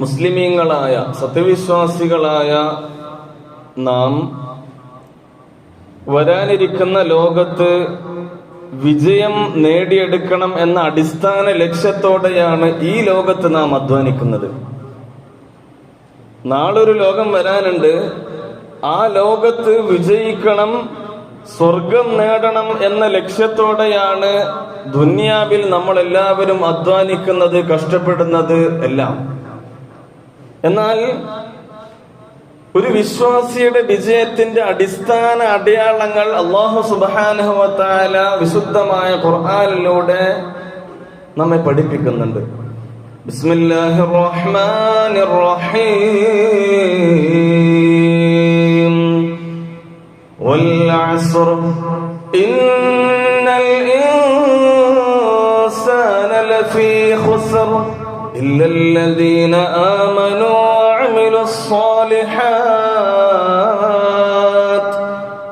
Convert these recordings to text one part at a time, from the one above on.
മുസ്ലിമീങ്ങളായ സത്യവിശ്വാസികളായ നാം വരാനിരിക്കുന്ന ലോകത്ത് വിജയം നേടിയെടുക്കണം എന്ന അടിസ്ഥാന ലക്ഷ്യത്തോടെയാണ് ഈ ലോകത്ത് നാം അധ്വാനിക്കുന്നത്. നാളൊരു ലോകം വരാനുണ്ട്. ആ ലോകത്ത് വിജയിക്കണം, സ്വർഗം നേടണം എന്ന ലക്ഷ്യത്തോടെയാണ് ദുനിയാവിൽ നമ്മൾ എല്ലാവരും അധ്വാനിക്കുന്നത്, കഷ്ടപ്പെടുന്നത് എല്ലാം. എന്നാൽ ഒരു വിശ്വാസിയുടെ വിജയത്തിന്റെ അടിസ്ഥാന അടയാളങ്ങൾ അല്ലാഹു സുബ്ഹാനഹു വ തആല വിശുദ്ധമായ ഖുർആനിലൂടെ നമ്മെ പഠിപ്പിക്കുന്നുണ്ട്. ബിസ്മില്ലാഹിർ റഹ്മാനിർ റഹീം. വൽ അസ്ർ ഇന്നൽ ഇൻസാന ലഫീ ഖുസ്ർ ഇല്ലല്ലദീന ആമനൂ വഅമിലുസ് الصالحات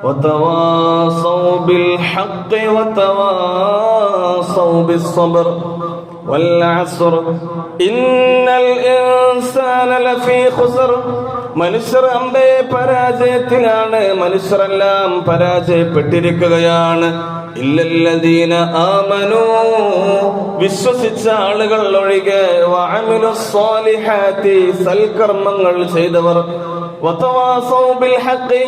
وتواصوا بالحق وتواصوا بالصبر والعصر إن الإنسان لفي خسر. മനുഷ്യർ അമ്പേ പരാജയത്തിലാണ്, മനുഷ്യരെല്ലാം പരാജയപ്പെട്ടിരിക്കുകയാണ്. ഇല്ലല്ലദീന ആമനൂ, വിശ്വസിച്ച ആളുകൾ ഒഴികെ, വഅമിലുസ് സ്വാലിഹാത്തി, സൽക്കർമ്മങ്ങൾ ചെയ്തവർ, വതവാസൗ ബിൽ ഹഖ്,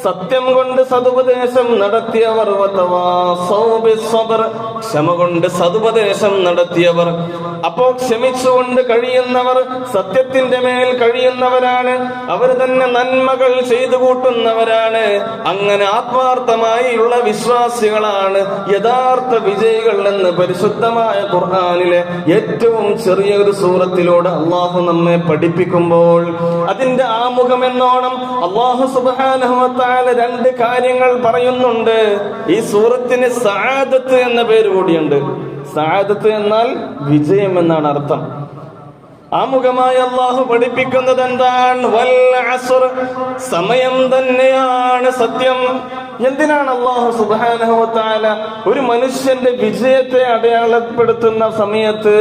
സത്യം കൊണ്ട് സതുപദേശം നടത്തിയവർ, വതവാസൗ ബിസ്സബ്ർ, ക്ഷമ കൊണ്ട് സതുപദേശം നടത്തിയവർ. അപ്പോ ക്ഷമിച്ചുകൊണ്ട് കഴിയുന്നവർ സത്യത്തിന്റെ മേൽ കഴിയുന്നവരാണ്, അവർ തന്നെ നന്മകൾ ചെയ്തു കൂട്ടുന്നവരാണ്. അങ്ങനെ ആത്മാർത്ഥമായുള്ള വിശ്വാസികളാണ് യഥാർത്ഥ വിജയികൾ എന്ന് പരിശുദ്ധമായ ഖുർആനിലെ ഏറ്റവും ചെറിയൊരു സൂറത്തിലൂടെ അള്ളാഹു നമ്മെ പഠിപ്പിക്കുമ്പോൾ അതിന്റെ ആമുഖം എന്നോണം അല്ലാഹു സുബ്ഹാനഹു വ തആല രണ്ട് കാര്യങ്ങൾ പറയുന്നുണ്ട്. ഈ സൂറത്തിന് സഅദത്ത് എന്ന പേര് കൂടിയുണ്ട്. സഅദത്ത് എന്നാൽ വിജയം എന്നാണ് അർത്ഥം. ആമുഖമായി അല്ലാഹു പഠിപ്പിക്കുന്നത് എന്താണ്? വൽ അസ്ർ, സമയം തന്നെയാണ് സത്യം. എന്തിനാണ് അല്ലാഹു സുബ്ഹാനഹു വ തആല ഒരു മനുഷ്യന്റെ വിജയത്തെ അടയാളപ്പെടുത്തുന്ന സമയത്ത്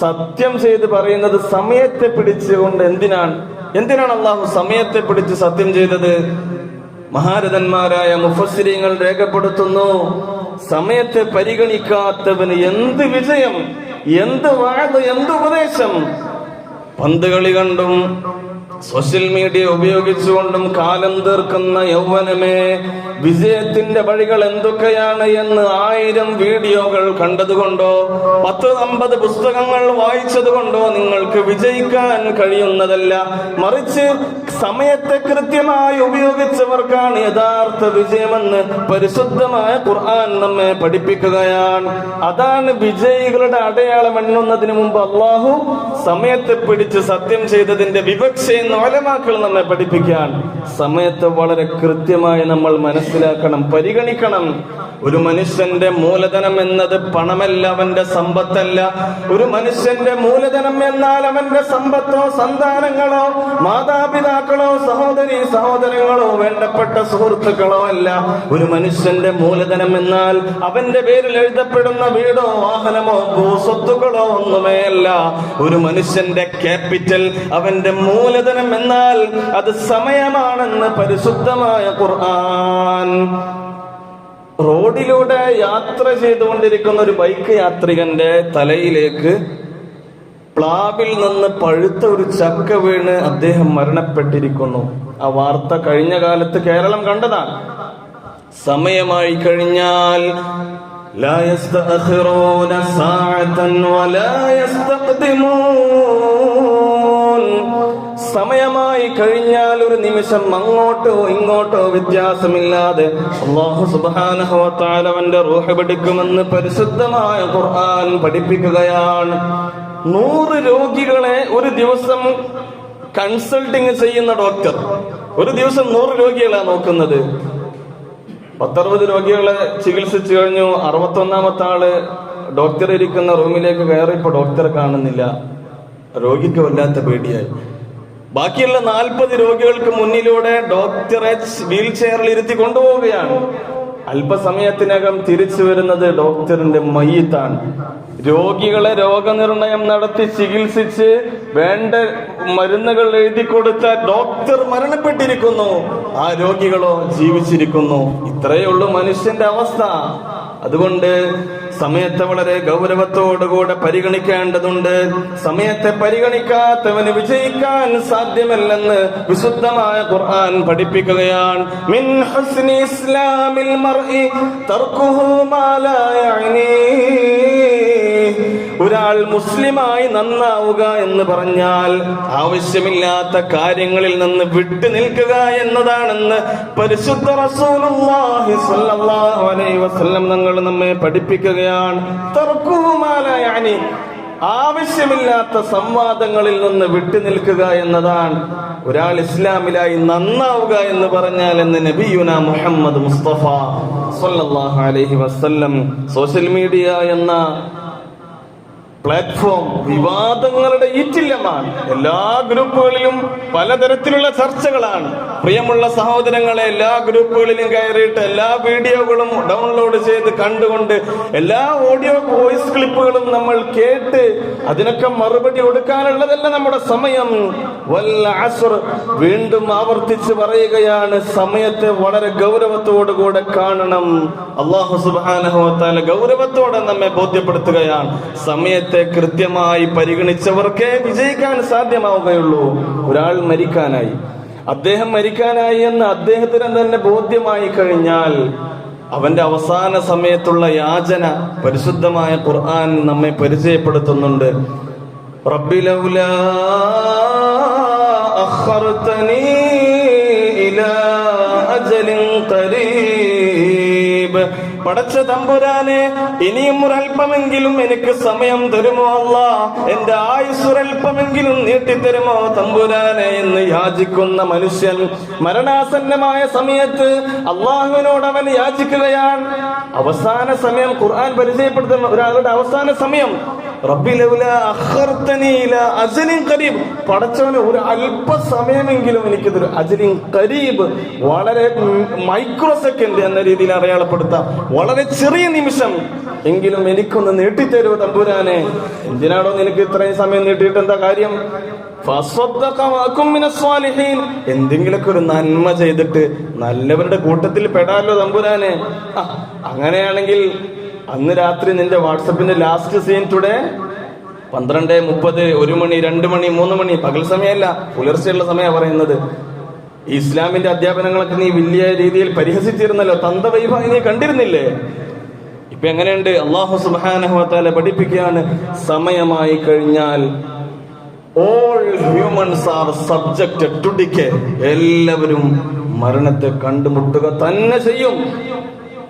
സത്യം ചെയ്ത് പറയുന്നത്? സമയത്തെ പിടിച്ചുകൊണ്ട് എന്തിനാണ് അല്ലാഹു സമയത്തെ പിടിച്ച് സത്യം ചെയ്തത്? മഹാരഥന്മാരായ മുഫസ്സിരീങ്ങൾ രേഖപ്പെടുത്തുന്നു, സമയത്തെ പരിഗണിക്കാത്തവന് എന്ത് വിജയം, എന്ത് വാദ്, എന്ത് ഉപദേശം. പന്ത് കളി കണ്ടും സോഷ്യൽ മീഡിയ ഉപയോഗിച്ചുകൊണ്ടും കാലം തീർക്കുന്ന യൗവനമേ, വിജയത്തിന്റെ വഴികൾ എന്തൊക്കെയാണ് എന്ന് 1000 വീഡിയോകൾ കണ്ടതുകൊണ്ടോ 10-50 പുസ്തകങ്ങൾ വായിച്ചതുകൊണ്ടോ നിങ്ങൾക്ക് വിജയിക്കാൻ കഴിയുന്നതല്ല. മറിച്ച് സമയത്തെ കൃത്യമായി ഉപയോഗിച്ചവർക്കാണ് യഥാർത്ഥ വിജയമെന്ന് പരിശുദ്ധമായ ഖുർആൻ നമ്മെ പഠിപ്പിക്കുകയാണ്. അതാണ് വിജയികളുടെ അടയാളം എണ്ണുന്നതിന് മുമ്പ് അല്ലാഹു സമയത്തെ പിടിച്ച് സത്യം ചെയ്തതിന്റെ വിവക്ഷ ഉലമാക്കൾ നമ്മെ പഠിപ്പിക്കാൻ. സമയത്തെ വളരെ കൃത്യമായി നമ്മൾ മനസ്സിലാക്കണം, പരിഗണിക്കണം. ഒരു മനുഷ്യന്റെ മൂലധനം എന്നത് പണമല്ല, അവന്റെ സമ്പത്തല്ല. ഒരു മനുഷ്യന്റെ മൂലധനം എന്നാൽ അവന്റെ സമ്പത്തോ സന്താനങ്ങളോ മാതാപിതാക്കളോ സഹോദരങ്ങളോ വേണ്ടപ്പെട്ട സുഹൃത്തുക്കളോ അല്ല. ഒരു മനുഷ്യന്റെ മൂലധനം എന്നാൽ അവന്റെ പേരിൽ എഴുതപ്പെടുന്ന വീടോ വാഹനമോ സ്വത്തുക്കളോ ഒന്നുമേ അല്ല. ഒരു മനുഷ്യന്റെ ക്യാപിറ്റൽ, അവന്റെ മൂലധനം എന്നാൽ അത് സമയമാണെന്ന് പരിശുദ്ധമായ ഖുർആൻ. റോഡിലൂടെ യാത്ര ചെയ്തുകൊണ്ടിരിക്കുന്ന ഒരു ബൈക്ക് യാത്രികന്റെ തലയിലേക്ക് പ്ലാവിൽ നിന്ന് പഴുത്ത ഒരു ചക്ക വീണ് അദ്ദേഹം മരണപ്പെട്ടിരിക്കുന്നു. ആ വാർത്ത കഴിഞ്ഞ കാലത്ത് കേരളം കണ്ടതാണ്. സമയമായി കഴിഞ്ഞാൽ ലാ യസ്തഅഖിറൂന സാഅതൻ വലാ യസ്തഖ്ദിമൂൻ. സമയമായി കഴിഞ്ഞാൽ ഒരു നിമിഷം അങ്ങോട്ടോ ഇങ്ങോട്ടോ വ്യത്യാസമില്ലാതെ അല്ലാഹു സുബ്ഹാനഹു വ തആല അവന്റെ റൂഹ് പിടിക്കുമെന്ന് പരിശുദ്ധമായ ഖുർആൻ പഠിപ്പിക്കുകയാണ്. 100 രോഗികളെ ഒരു ദിവസം കൺസൾട്ടിങ് ചെയ്യുന്ന ഡോക്ടർ ഒരു ദിവസം 100 രോഗികളാണ് നോക്കുന്നത്. 10-60 രോഗികളെ ചികിത്സിച്ചു കഴിഞ്ഞു. 61ാമത്തെ ആള് ഡോക്ടർ ഇരിക്കുന്ന റൂമിലേക്ക് കയറിയപ്പോ ഡോക്ടറെ കാണുന്നില്ല. രോഗിക്ക് വല്ലാത്ത പേടിയായി. ബാക്കിയുള്ള 40 രോഗികൾക്ക് മുന്നിലൂടെ ഡോക്ടറെ വീൽ ചെയറിൽ ഇരുത്തി കൊണ്ടുപോവുകയാണ്. അല്പസമയത്തിനകം തിരിച്ചു വരുന്നത് ഡോക്ടറിന്റെ മയ്യിത്താണ്. രോഗികളെ രോഗനിർണയം നടത്തി ചികിത്സിച്ച് വേണ്ട മരുന്നുകൾ എഴുതി കൊടുത്ത ഡോക്ടർ മരണപ്പെട്ടിരിക്കുന്നു, ആ രോഗികളോ ജീവിച്ചിരിക്കുന്നു. ഇത്രയേ ഉള്ളൂ മനുഷ്യന്റെ അവസ്ഥ. അതുകൊണ്ട് സമയത്തെ വളരെ ഗൗരവത്തോടുകൂടെ പരിഗണിക്കേണ്ടതുണ്ട്. സമയത്തെ പരിഗണിക്കാത്തവന് വിജയിക്കാൻ സാധ്യമല്ലെന്ന് വിശുദ്ധമായ ഖുർആൻ പഠിപ്പിക്കുകയാണ്. മിൻ ഹുസ്നി ഇസ്ലാമിൽ മർഇ തർക്കുഹു മാ ലാ യഅനി. ഒരാൾ മുസ്ലിമായി നന്നാവുക എന്ന് പറഞ്ഞാൽ ആവശ്യമില്ലാത്ത കാര്യങ്ങളിൽ നിന്ന് വിട്ടു നിൽക്കുക എന്നതാണെന്ന് പരിശുദ്ധ റസൂലുള്ളാഹി സ്വല്ലല്ലാഹു അലൈഹി വസല്ലം തങ്ങൾ നമ്മെ പഠിപ്പിക്കുകയാണ്. തർക്കുഹു മാ ലാ യഅനി, ആവശ്യമില്ലാത്ത സംവാദങ്ങളിൽ നിന്ന് വിട്ടു നിൽക്കുക എന്നതാണ് ഒരാൾ ഇസ്ലാമിലായി നന്നാവുക എന്ന് പറഞ്ഞാൽ എന്ന് നബിയുന മുഹമ്മദ് മുസ്തഫ സ്വല്ലല്ലാഹു അലൈഹി വസല്ലം. സോഷ്യൽ മീഡിയ എന്ന പ്ലാറ്റ്ഫോം വിവാദങ്ങളുടെ ഈറ്റില്ലമാണ്. എല്ലാ ഗ്രൂപ്പുകളിലും പലതരത്തിലുള്ള ചർച്ചകളാണ്. പ്രിയമുള്ള സഹോദരങ്ങളെ, എല്ലാ ഗ്രൂപ്പുകളിലും കയറിയിട്ട് എല്ലാ വീഡിയോകളും ഡൗൺലോഡ് ചെയ്ത് കണ്ടുകൊണ്ട് എല്ലാ ഓഡിയോ വോയിസ് ക്ലിപ്പുകളും നമ്മൾ കേട്ട് അതിനൊക്കെ മറുപടി കൊടുക്കാനുള്ളതല്ല നമ്മുടെ സമയം. വൽ അസ്ർ, വീണ്ടും ആവർത്തിച്ച് പറയുകയാണ്, സമയത്തെ വളരെ ഗൗരവത്തോടുകൂടെ കാണണം. അല്ലാഹു സുബ്ഹാനഹു വ തആല ഗൗരവത്തോടെ നമ്മെ ബോധ്യപ്പെടുത്തുകയാണ്. സമയത്തെ കൃത്യമായി പരിഗണിച്ചവർക്കേ വിജയിക്കാൻ സാധ്യമാവുകയുള്ളൂ. ഒരാൾ മരിക്കാനായി, അദ്ദേഹം മരിക്കാനായി എന്ന് അദ്ദേഹത്തിന് തന്നെ ബോധ്യമായി കഴിഞ്ഞാൽ അവന്റെ അവസാന സമയത്തുള്ള യാചന പരിശുദ്ധമായ ഖുർആൻ നമ്മെ പരിചയപ്പെടുത്തുന്നുണ്ട്. റബ്ബി ലൗലാ അഖർതനീ ഇലാ അജലിൻ ഖരീബ്. പടച്ച തമ്പുരാനെ, ഇനിയും ഒരൽപ്പമെങ്കിലും എനിക്ക് സമയം തരുമോ അല്ലാ, എന്റെ ആയുസ്സൊരൽപ്പമെങ്കിലും നീട്ടിത്തരുമോ തമ്പുരാനെ എന്ന് യാചിക്കുന്ന മനുഷ്യൻ മരണാസന്നമായ സമയത്ത് അള്ളാഹുവിനോട് അവൻ യാചിക്കുകയാണ്. അവസാന സമയം ഖുർആൻ പരിചയപ്പെടുത്തുന്ന ഒരാളുടെ അവസാന സമയം, റബ്ബി ലൗലാ അഖർതനീ ഇലാ അജലിൻ ഖരീബ്, പടച്ചവന് ഒരു അല്പസമയമെങ്കിലും എനിക്ക് തരും. അജലിൻ ഖരീബ്, വളരെ മൈക്രോ സെക്കൻഡ് എന്ന രീതിയിൽ അടയാളപ്പെടുത്താം. വളരെ ചെറിയ നിമിഷം എങ്കിലും എനിക്കൊന്ന് നീട്ടിത്തരൂ തമ്പുരാനെ. എന്തിനാണോ നിനക്ക് ഇത്രയും സമയം നീട്ടിയിട്ട് എന്താ കാര്യം? എന്തെങ്കിലൊക്കെ ഒരു നന്മ ചെയ്തിട്ട് നല്ലവരുടെ കൂട്ടത്തിൽ പെടാലോ തമ്പുരാനെ. അങ്ങനെയാണെങ്കിൽ അന്ന് രാത്രി നിന്റെ വാട്സപ്പിന്റെ ലാസ്റ്റ് സീൻ ടുഡേ 12:30, 1 മണി, 2 മണി, 3 മണി, പകൽ സമയമല്ല, പുലർച്ചെയുള്ള സമയമാണ് പറയുന്നത്. ഇസ്ലാമിന്റെ അധ്യാപനങ്ങളൊക്കെ നീ വലിയ രീതിയിൽ പരിഹസിച്ചിരുന്നല്ലോ, തന്തവൈഭവം നീ കണ്ടിരുന്നില്ലേ? ഇപ്പൊ എങ്ങനെയുണ്ട്? അല്ലാഹു സുബ്ഹാനഹു വ തആല പഠിപ്പിക്കുകയാണ്, സമയമായി കഴിഞ്ഞാൽ all humans are subjected to decay. എല്ലാവരും മരണത്തെ കണ്ടുമുട്ടുക തന്നെ ചെയ്യും.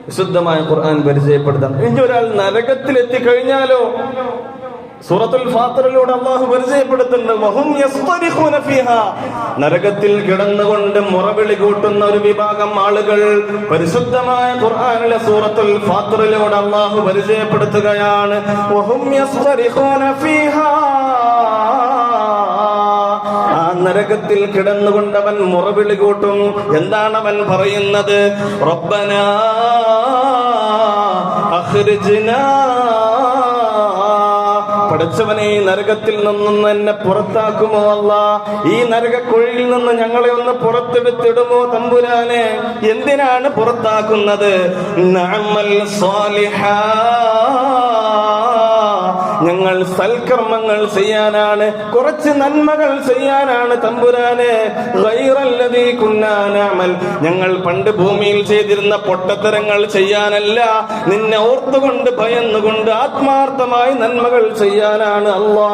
വിശുദ്ധമായ ഖുർആൻ പരിചയപ്പെടുത്താം. ഇനി ഒരാൾ നരകത്തിൽ എത്തിക്കഴിഞ്ഞാലോ, സൂറത്തുൽ ഫാത്തിറിലൂടെ അല്ലാഹു പരിചയപ്പെടുത്തുന്നുണ്ട്, വഹും യസ്തരിഖൂന ഫീഹാ, നരകത്തിൽ കിടന്നുകൊണ്ട് മുറവിളി കൂട്ടുന്ന ഒരു വിഭാഗം ആളുകൾ പരിശുദ്ധമായ ഖുർആനിലെ സൂറത്തുൽ ഫാത്തിറിലൂടെ അല്ലാഹു പരിചയപ്പെടുത്തുകയാണ്. വഹും യസ്തരിഖൂന ഫീഹാ, ആ നരകത്തിൽ കിടന്നുകൊണ്ടവൻ മുറവിളി കൂട്ടും. എന്താണ് അവൻ പറയുന്നത്? റബ്ബനാ അഖ്രിജ്നാ, പടച്ചവനെ ഈ നരകത്തിൽ നിന്നും എന്നെ പുറത്താക്കുമോ അല്ലാ, ഈ നരകക്കുഴിയിൽ നിന്ന് ഞങ്ങളെ ഒന്ന് പുറത്തെടുത്തിടുമോ തമ്പുരാനെ. എന്തിനാണ് പുറത്താക്കുന്നത്? നഅമൽ സാലിഹാ, ഞങ്ങൾ സൽക്കർമ്മങ്ങൾ ചെയ്യാനാണ്, കുറച്ച് നന്മകൾ ചെയ്യാനാണ് തമ്പുരാനെ. ഗൈറല്ലദീ കുന്നാ നഅമൽ, ഞങ്ങൾ പണ്ട് ഭൂമിയിൽ ചെയ്തിരുന്ന പൊട്ടത്തരങ്ങൾ ചെയ്യാനല്ല, നിന്നെ ഓർത്തുകൊണ്ട് ഭയന്നുകൊണ്ട് ആത്മാർത്ഥമായി നന്മകൾ ചെയ്യാനാണ് അല്ലാ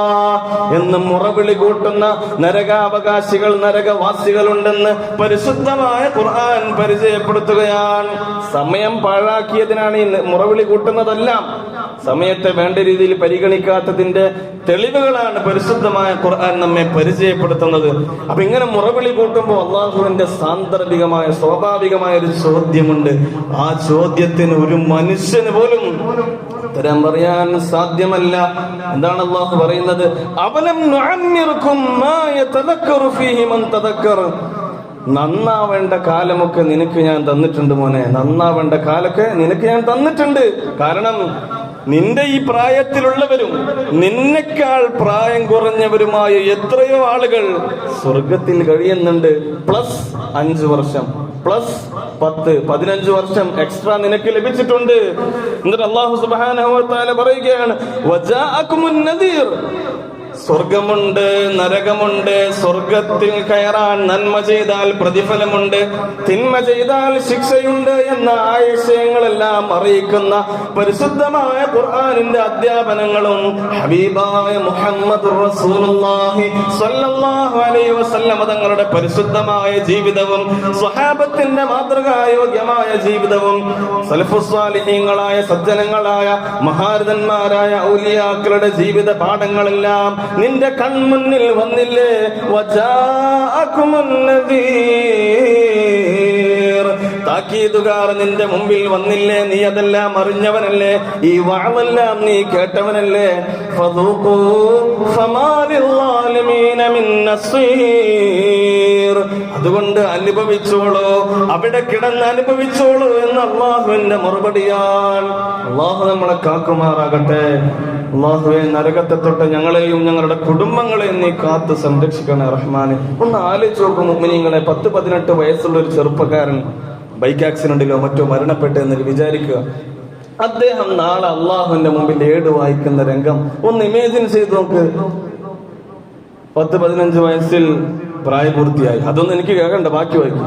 എന്ന് മുറവിളി കൂട്ടുന്ന നരകാവകാശികൾ, നരകവാസികളുണ്ടെന്ന് പരിശുദ്ധമായ ഖുർആൻ പരിചയപ്പെടുത്തുകയാണ്. സമയം പാഴാക്കിയതിനാണ് ഈ മുറവിളി കൂട്ടുന്നതെല്ലാം. സമയത്തെ വേണ്ട രീതിയിൽ പരിഗണിക്കാത്തതിന്റെ തെളിവുകളാണ് പരിശുദ്ധമായ ഖുർആൻ നമ്മെ പരിചയപ്പെടുത്തുന്നത്. അപ്പൊ ഇങ്ങനെ മുറവിളി കൂട്ടുമ്പോൾ അള്ളാഹുവിന്റെ സാന്ദർഭികമായ സ്വാഭാവികമായ ഒരു ചോദ്യമുണ്ട്. ആ ചോദ്യത്തിന് ഒരു മനുഷ്യന് പോലും ഉത്തരം പറയാൻ സാധ്യമല്ല. എന്താണ് അള്ളാഹു പറയുന്നത്? അവലം നുഅമ്മിറുകും മാ യതദക്കറു ഫീഹി മൻ തദക്കർ, നന്നാവേണ്ട കാലമൊക്കെ നിനക്ക് ഞാൻ തന്നിട്ടുണ്ട് മോനെ, നന്നാവേണ്ട കാലൊക്കെ നിനക്ക് ഞാൻ തന്നിട്ടുണ്ട്. കാരണം നിന്റെ ഈ പ്രായത്തിലുള്ളവരും നിന്നെക്കാൾ പ്രായം കുറഞ്ഞവരുമായ എത്രയോ ആളുകൾ സ്വർഗത്തിൽ കഴിയുന്നുണ്ട്. പ്ലസ് 5 വർഷം, പ്ലസ് 10, 15 വർഷം എക്സ്ട്രാ നിനക്ക് ലഭിച്ചിട്ടുണ്ട്. എന്നിട്ട് അല്ലാഹു സുബ്ഹാനഹു വ തആല പറയുകയാണ്, വജാഅകുമുൻ നദീർ, സ്വർഗമുണ്ട്, നരകമുണ്ട്. സ്വർഗത്തിൽ കയറാൻ നന്മ ചെയ്താൽ പ്രതിഫലമുണ്ട്, തിന്മ ചെയ്താൽ ശിക്ഷയുണ്ട് എന്ന ആശയങ്ങളെല്ലാം അറിയിക്കുന്ന പരിശുദ്ധമായ ഖുർആനിന്റെ അധ്യാപനങ്ങളും ഹബീബായ മുഹമ്മദുർ റസൂലുള്ളാഹി സ്വല്ലല്ലാഹു അലൈഹി വസല്ലം തങ്ങളുടെ പരിശുദ്ധമായ ജീവിതവും സ്വഹാബത്തിന്റെ മാതൃകായോഗ്യമായ ജീവിതവും സലഫുസ് സാലിഹീങ്ങളായ സജ്ജനങ്ങളായ മഹാരഥന്മാരായ ഔലിയാക്കളുടെ ജീവിത പാഠങ്ങളെല്ലാം നിന്റെ കൺമുന്നിൽ വന്നില്ലേ? വജാഅകുമുൻ നദീർ, താക്കീതുകാർ നിന്റെ മുമ്പിൽ വന്നില്ലേ? നീ അതെല്ലാം അറിഞ്ഞവനല്ലേ? ഈ വഅദെല്ലാം നീ കേട്ടവനല്ലേ? ഫദൂഖൂ ഫമാ ലിൽസാലിമീന മിൻ നസീർ, അതുകൊണ്ട് അനുഭവിച്ചോളൂ, അവിടെ കിടന്ന് അനുഭവിച്ചോളൂ എന്ന് അല്ലാഹുവിന്റെ മറുപടിയാണ്. അല്ലാഹു നമ്മളെ കാക്കുമാറാകട്ടെ. അല്ലാഹുവേ, നരകത്തെ തൊട്ട് ഞങ്ങളെയും ഞങ്ങളുടെ കുടുംബങ്ങളെയും നീ കാത്ത് സംരക്ഷിക്കണേ റഹ്മാനെ. ഒന്ന് ആലോചിച്ച് നോക്കും മുഅ്മിനീങ്ങളെ, 10-18 വയസ്സുള്ള ഒരു ചെറുപ്പക്കാരൻ ബൈക്ക് ആക്സിഡന്റിലോ മറ്റോ മരണപ്പെട്ടു എന്ന് വിചാരിക്കുക. അദ്ദേഹം നാളെ അള്ളാഹുവിന്റെ മുമ്പിൽ ഏട് വായിക്കുന്ന രംഗം ഒന്ന് ഇമേജിൻ ചെയ്ത് നോക്ക്. 10-15 വയസ്സിൽ പ്രായപൂർത്തിയായി, അതൊന്നും എനിക്ക് കേൾക്കണ്ട, ബാക്കി വായിക്കും.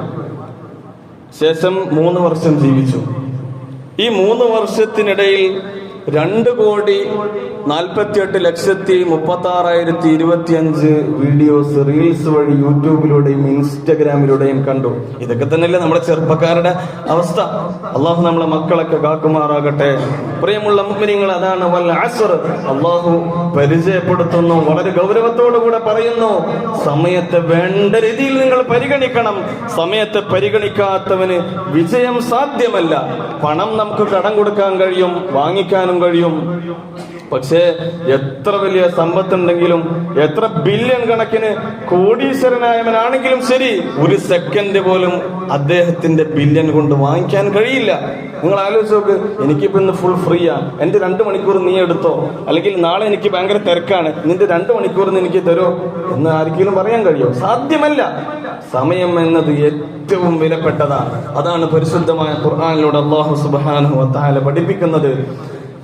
ശേഷം 3 വർഷം ജീവിച്ചു. ഈ 3 വർഷത്തിനിടയിൽ 2,48,36,025 വീഡിയോസ് റീൽസ് വഴി യൂട്യൂബിലൂടെയും ഇൻസ്റ്റഗ്രാമിലൂടെയും കണ്ടു. ഇതൊക്കെ തന്നെയല്ലേ നമ്മുടെ ചെറുപ്പക്കാരുടെ അവസ്ഥ. അള്ളാഹു നമ്മളെ മക്കളൊക്കെ കാക്കുമാറാകട്ടെ. പ്രിയമുള്ള മുഅ്മിനീങ്ങൾ, അതാണ് വൽ അസ്ർ അള്ളാഹു പരിചയപ്പെടുത്തുന്നു, വളരെ ഗൗരവത്തോടുകൂടെ പറയുന്നു. സമയത്തെ വേണ്ട രീതിയിൽ നിങ്ങൾ പരിഗണിക്കണം. സമയത്തെ പരിഗണിക്കാത്തവന് വിജയം സാധ്യമല്ല. പണം നമുക്ക് കടം കൊടുക്കാൻ കഴിയും, വാങ്ങിക്കാനും കഴിയും. പക്ഷേ എത്ര വലിയ സമ്പത്തുണ്ടെങ്കിലും, എത്ര ബില്യൺ കണക്കിന് കോടീശ്വരനായവനാണെങ്കിലും ശരി, 1 സെക്കൻഡ് പോലും അദ്ദേഹത്തിന്റെ ബില്യൺ കൊണ്ട് വാങ്ങിക്കാൻ കഴിയില്ല. നിങ്ങൾ ആലോചിച്ച് നോക്ക്, എനിക്കിപ്പോ ഇന്ന് ഫുൾ ഫ്രീയാ, എന്റെ 2 മണിക്കൂർ നീ എടുത്തോ, അല്ലെങ്കിൽ നാളെ എനിക്ക് ഭയങ്കര തിരക്കാണ്, നിന്റെ 2 മണിക്കൂർ എനിക്ക് തരോ എന്ന് ആർക്കെങ്കിലും പറയാൻ കഴിയോ? സാധ്യമല്ല. സമയം എന്നത് ഏറ്റവും വിലപ്പെട്ടതാണ്. അതാണ് പരിശുദ്ധമായ ഖുർആനിലൂടെ അല്ലാഹു സുബ്ഹാനഹു വ തആല പഠിപ്പിക്കുന്നത്.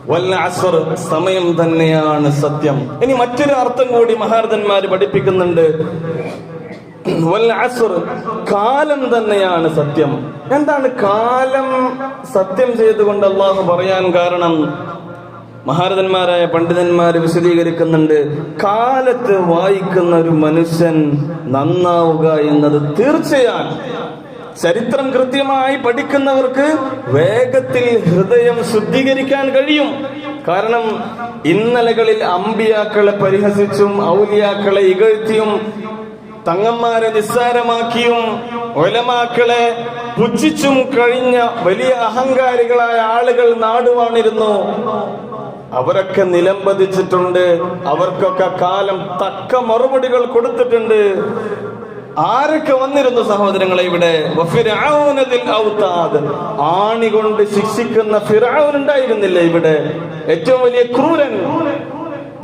വൽ അസ്ർ, സമയം തന്നെയാണ് സത്യം. ഇനി മറ്റൊരു അർത്ഥം കൂടി മഹാരഥന്മാര് പഠിപ്പിക്കുന്നുണ്ട്. വൽ അസ്ർ, കാലം തന്നെയാണ് സത്യം. എന്താണ് കാലം സത്യം ചെയ്തുകൊണ്ട് അല്ലാഹു പറയാൻ കാരണം? മഹാരഥന്മാരായ പണ്ഡിതന്മാര് വിശദീകരിക്കുന്നുണ്ട്. കാലത്ത് വായിക്കുന്ന ഒരു മനുഷ്യൻ നന്നാവുക എന്നത് തീർച്ചയാണ്. ചരിത്രം കൃത്യമായി പഠിക്കുന്നവർക്ക് വേഗത്തിൽ ഹൃദയം ശുദ്ധീകരിക്കാൻ കഴിയും. കാരണം ഇന്നലകളിൽ അമ്പിയാക്കളെ പരിഹസിച്ചും ഔലിയാക്കളെ ഇകഴ്ത്തിയും തങ്ങന്മാരെ നിസ്സാരമാക്കിയും ഉലമാക്കളെ പുച്ഛിച്ചും കഴിഞ്ഞ വലിയ അഹങ്കാരികളായ ആളുകൾ നാടുവാണിരുന്നു. അവരൊക്കെ നിലംപതിച്ചിട്ടുണ്ട്. അവർക്കൊക്കെ കാലം തക്ക മറുപടികൾ കൊടുത്തിട്ടുണ്ട്. ആരൊക്കെ വന്നിരുന്നു സഹോദരങ്ങളെ ഇവിടെ? ആണി കൊണ്ട് ശിക്ഷിക്കുന്ന ഫിർഔൻ ഉണ്ടായിരുന്നില്ല ഇവിടെ? ഏറ്റവും വലിയ ക്രൂരൻ.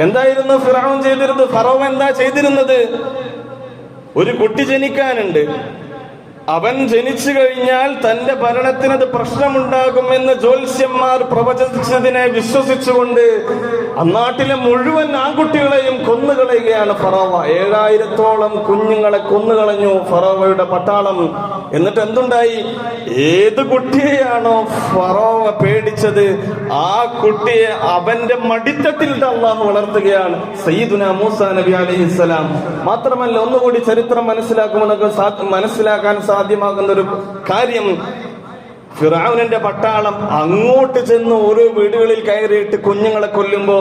എന്തായിരുന്നു ഫിർഔൻ ചെയ്തിരുന്നത്? ഫറോവ എന്താ ചെയ്തിരുന്നത്? ഒരു കുട്ടി ജനിക്കാനുണ്ട്, അവൻ ജനിച്ചു കഴിഞ്ഞാൽ തന്റെ ഭരണത്തിനത് പ്രശ്നമുണ്ടാകുമെന്ന് ജ്യോത്സ്യന്മാർ പ്രവചിച്ചതിനെ വിശ്വസിച്ചുകൊണ്ട് അന്നാട്ടിലെ മുഴുവൻ ആൺകുട്ടികളെയും കൊന്നുകളയുകയാണ് ഫറോവ. 7000-ഓളം കുഞ്ഞുങ്ങളെ കൊന്നുകളഞ്ഞു ഫറോവയുടെ പട്ടാളം. എന്നിട്ട് എന്തുണ്ടായി? ഏത് കുട്ടിയെയാണോ ഫറോവ പേടിച്ചത്, ആ കുട്ടിയെ അവന്റെ മടിത്തട്ടിൽ അല്ലാഹു വളർത്തുകയാണ്. സയ്യിദുനാ മൂസാ നബി അലൈഹിസ്സലാം. മാത്രമല്ല, ഒന്നുകൂടി ചരിത്രം മനസ്സിലാക്കാൻ സാധ്യമാകുന്ന ഒരു കാര്യം, ഫിർഔനിന്റെ പട്ടാളം അങ്ങോട്ട് ചെന്ന് ഓരോ വീടുകളിൽ കയറിയിട്ട് കുഞ്ഞുങ്ങളെ കൊല്ലുമ്പോ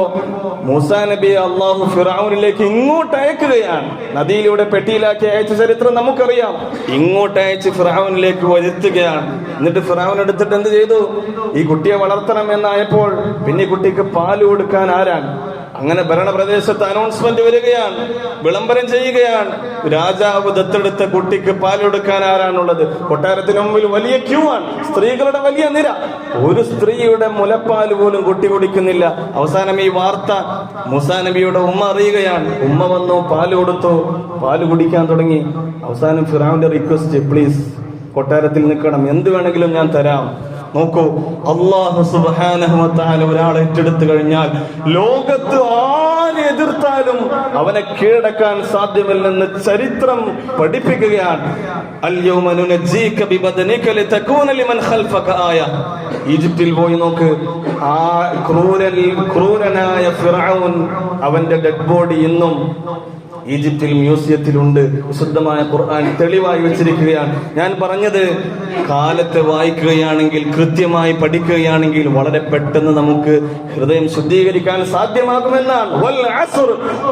മൂസാ നബിയെ അള്ളാഹു ഫിർഔനിലേക്ക് ഇങ്ങോട്ട് അയക്കുകയാണ്. നദിയിലൂടെ പെട്ടിയിലാക്കി അയച്ച ചരിത്രം നമുക്കറിയാം. ഇങ്ങോട്ട് അയച്ച് ഫിർഔനിലേക്ക് വരുത്തുകയാണ്. എന്നിട്ട് ഫിർഔൻ എടുത്തിട്ട് എന്ത് ചെയ്തു? ഈ കുട്ടിയെ വളർത്തണം എന്നായപ്പോൾ പിന്നെ ഈ കുട്ടിക്ക് പാല് കൊടുക്കാൻ ആരാണ്? അങ്ങനെ ഭരണപ്രദേശത്ത് അനൗൺസ്മെന്റ് വരികയാണ്, വിളംബരം ചെയ്യുകയാണ്. രാജാവ് ദത്തെടുത്ത കുട്ടിക്ക് പാലെടുക്കാൻ ആരാണുള്ളത്? കൊട്ടാരത്തിന് മുമ്പിൽ വലിയ ക്യൂ ആണ്, സ്ത്രീകളുടെ വലിയ നിര. ഒരു സ്ത്രീയുടെ മുലപ്പാൽ പോലും കുട്ടി കുടിക്കുന്നില്ല. അവസാനം ഈ വാർത്ത മൂസാ നബിയുടെ ഉമ്മ അറിയുകയാണ്. ഉമ്മ വന്നു, പാല് കൊടുത്തു, പാല് കുടിക്കാൻ തുടങ്ങി. അവസാനം ഫിറഔന്റെ റിക്വസ്റ്റ്, പ്ലീസ് കൊട്ടാരത്തിൽ നിൽക്കണം, എന്ത് വേണമെങ്കിലും ഞാൻ തരാം. നോക്കൂ, അല്ലാഹു സുബ്ഹാനഹു വ തആല ഒരാളെ ഏറ്റെടുത്തു കഴിഞ്ഞാൽ ലോകത്ത് ആരെ എതിർത്താലും അവനെ കീഴടക്കാൻ സാധ്യമല്ലെന്ന് ചരിത്രം പഠിപ്പിക്കുകയാണ്. അൽ യൗമ നുനജ്ജീക ബിബദനിക ലിതകൂന ലിമൻ ഖൽഫക ആയ. ഈജിപ്തിൽ പോയി നോക്ക്, ആ ക്രൂരനായ ഫിറഔൻ, അവന്റെ ഡെഡ് ബോഡി ഇന്നും ഈജിപ്തിൽ മ്യൂസിയത്തിലുണ്ട്. വിശുദ്ധമായ ഖുർആൻ തെളിവായി വെച്ചിരിക്കുകയാണ്. ഞാൻ പറഞ്ഞത്, കാലത്തെ വായിക്കുകയാണെങ്കിൽ, കൃത്യമായി പഠിക്കുകയാണെങ്കിൽ വളരെ പെട്ടെന്ന് നമുക്ക് ഹൃദയം ശുദ്ധീകരിക്കാൻ സാധ്യമാകുമെന്നാണ്. വൽ അസ്ർ,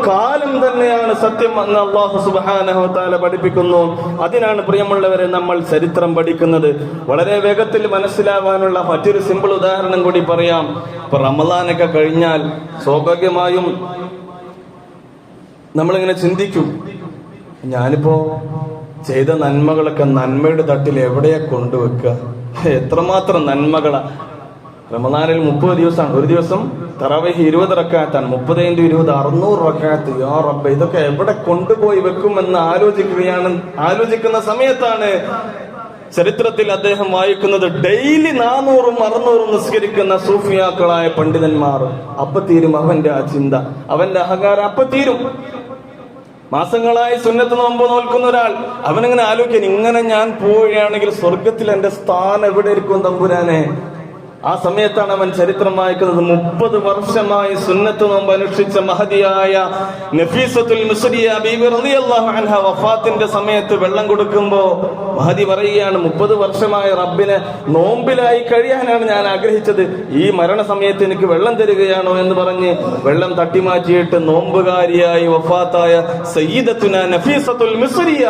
കാലം തന്നെയാണ് സത്യം എന്ന് അല്ലാഹു സുബ്ഹാനഹു വ തആല പഠിപ്പിക്കുന്നു. അതിനാണ് പ്രിയമുള്ളവരെ നമ്മൾ ചരിത്രം പഠിക്കുന്നത്. വളരെ വേഗത്തിൽ മനസ്സിലാവാനുള്ള മറ്റൊരു സിമ്പിൾ ഉദാഹരണം കൂടി പറയാം. ഇപ്പൊ റമളാനൊക്കെ കഴിഞ്ഞാൽ സ്വാഭാവികമായും നമ്മളിങ്ങനെ ചിന്തിക്കും, ഞാനിപ്പോ ചെയ്ത നന്മകളൊക്കെ നന്മയുടെ തട്ടിൽ എവിടെയാ കൊണ്ടുവെക്കുക? എത്രമാത്രം നന്മകളാ. റമദാനിൽ 30 ദിവസമാണ്. ഒരു ദിവസം തറാവീഹ് 20 റക്അത്താണ്. 30 × 20 600 റക്അത്ത്. യാ റബ്ബേ, ഇതൊക്കെ എവിടെ കൊണ്ടുപോയി വെക്കുമെന്ന് ആലോചിക്കുന്ന സമയത്താണ് ചരിത്രത്തിൽ അദ്ദേഹം വായിക്കുന്നത് ഡെയിലി 400ഉം 600ഉം നിസ്കരിക്കുന്ന സൂഫിയാക്കളായ പണ്ഡിതന്മാർ. അപ്പൊ തീരും അവന്റെ ആ ചിന്ത, അവന്റെ അഹങ്കാരം അപ്പൊ തീരും. മാസങ്ങളായി സുന്നത്ത് നോമ്പ് നോൽക്കുന്ന ഒരാൾ, അവനിങ്ങനെ ആലോചിക്കാൻ, ഇങ്ങനെ ഞാൻ പോവുകയാണെങ്കിൽ സ്വർഗത്തിൽ എന്റെ സ്ഥാനം എവിടെ ഇരിക്കും തമ്പുരാനെ? ആ സമയത്താണ് അവൻ ചരിത്രം വായിക്കുന്നത്. 30 വർഷമായി സുന്നത്ത് നോമ്പ് അനുഷ്ഠിച്ച മഹദിയായ നഫീസത്തുൽ മിസ്രിയ ബീബി റളിയല്ലാഹു അൻഹ വഫാത്തിന്റെ സമയത്ത് വെള്ളം കൊടുക്കുമ്പോ മഹദി പറയുകയാണ്, 30 വർഷമായ റബ്ബിനെ നോമ്പിലായി കഴിയാനാണ് ഞാൻ ആഗ്രഹിച്ചത്, ഈ മരണസമയത്ത് എനിക്ക് വെള്ളം തരികയാണോ എന്ന് പറഞ്ഞ് വെള്ളം തട്ടിമാറ്റിയിട്ട് നോമ്പുകാരിയായി വഫാത്തായ സയ്യിദത്തുന നഫീസത്തുൽ മിസ്രിയ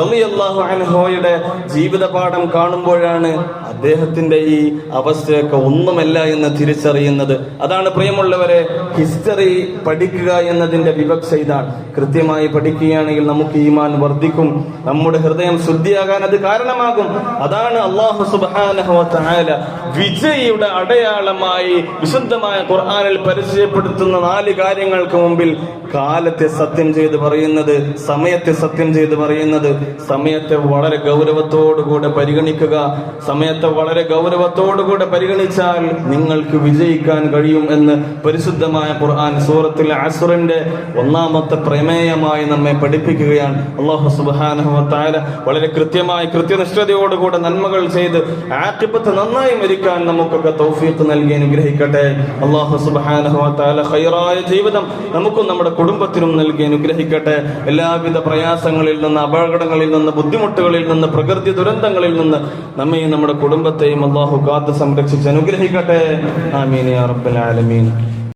റളിയല്ലാഹു അൻഹയുടെ ജീവിത പാഠം കാണുമ്പോഴാണ് അദ്ദേഹത്തിന്റെ ഈ അവസ്ഥ ഒന്നുമല്ല എന്ന് തിരിച്ചറിയുന്നത്. അതാണ് പ്രിയമുള്ളവരെ, ഹിസ്റ്ററി പഠിക്കുക എന്നതിന്റെ വിവക്ഷ ഇതാണ്. കൃത്യമായി പഠിക്കുകയാണെങ്കിൽ നമുക്ക് ഈമാൻ വർദ്ധിക്കും, നമ്മുടെ ഹൃദയം ശുദ്ധിയാകാൻ അത് കാരണമാകും. അതാണ് അല്ലാഹു സുബ്ഹാനഹു വ തആല വിജയിയുടെ അടയാളമായി വിശുദ്ധമായ ഖുർആനിൽ പരിചയപ്പെടുത്തുന്ന 4 കാര്യങ്ങൾക്ക് മുമ്പിൽ കാലത്തെ സത്യം ചെയ്ത് പറയുന്നത്, സമയത്തെ സത്യം ചെയ്ത് പറയുന്നത്. സമയത്തെ വളരെ ഗൗരവത്തോടുകൂടെ പരിഗണിക്കുക. സമയത്തെ വളരെ ഗൗരവത്തോടുകൂടെ പരിഗണിച്ചാൽ നിങ്ങൾക്ക് വിജയിക്കാൻ കഴിയും എന്ന് പരിശുദ്ധമായ ഖുർആൻ സൂറത്തുൽ അസ്റിന്റെ 1ാമത്തെ പ്രമേയമായി നമ്മെ പഠിപ്പിക്കുകയാണ്. അല്ലാഹു സുബ്ഹാനഹു വ തആല വളരെ കൃത്യമായി കൃത്യനിഷ്ഠതയോടുകൂടെ നന്മകൾ ചെയ്ത് ആഖിബത്ത് നന്നായി മരിക്കാൻ നമുക്കൊക്കെ തൗഫീഖ് നൽകി അനുഗ്രഹിക്കട്ടെ. അല്ലാഹു സുബ്ഹാനഹു വ തആല ഖൈറായ ജീവിതം നമുക്കും നമ്മുടെ കുടുംബത്തിനും നൽകി അനുഗ്രഹിക്കട്ടെ. എല്ലാവിധ പ്രയാസങ്ങളിൽ നിന്ന്, അപകടങ്ങളിൽ നിന്ന്, ബുദ്ധിമുട്ടുകളിൽ നിന്ന്, പ്രകൃതി ദുരന്തങ്ങളിൽ നിന്ന് നമ്മയും നമ്മുടെ കുടുംബത്തെയും അല്ലാഹു കാത്ത് സംരക്ഷിച്ച് അനുഗ്രഹിക്കട്ടെ. ആമീൻ യാ റബ്ബൽ ആലമീൻ.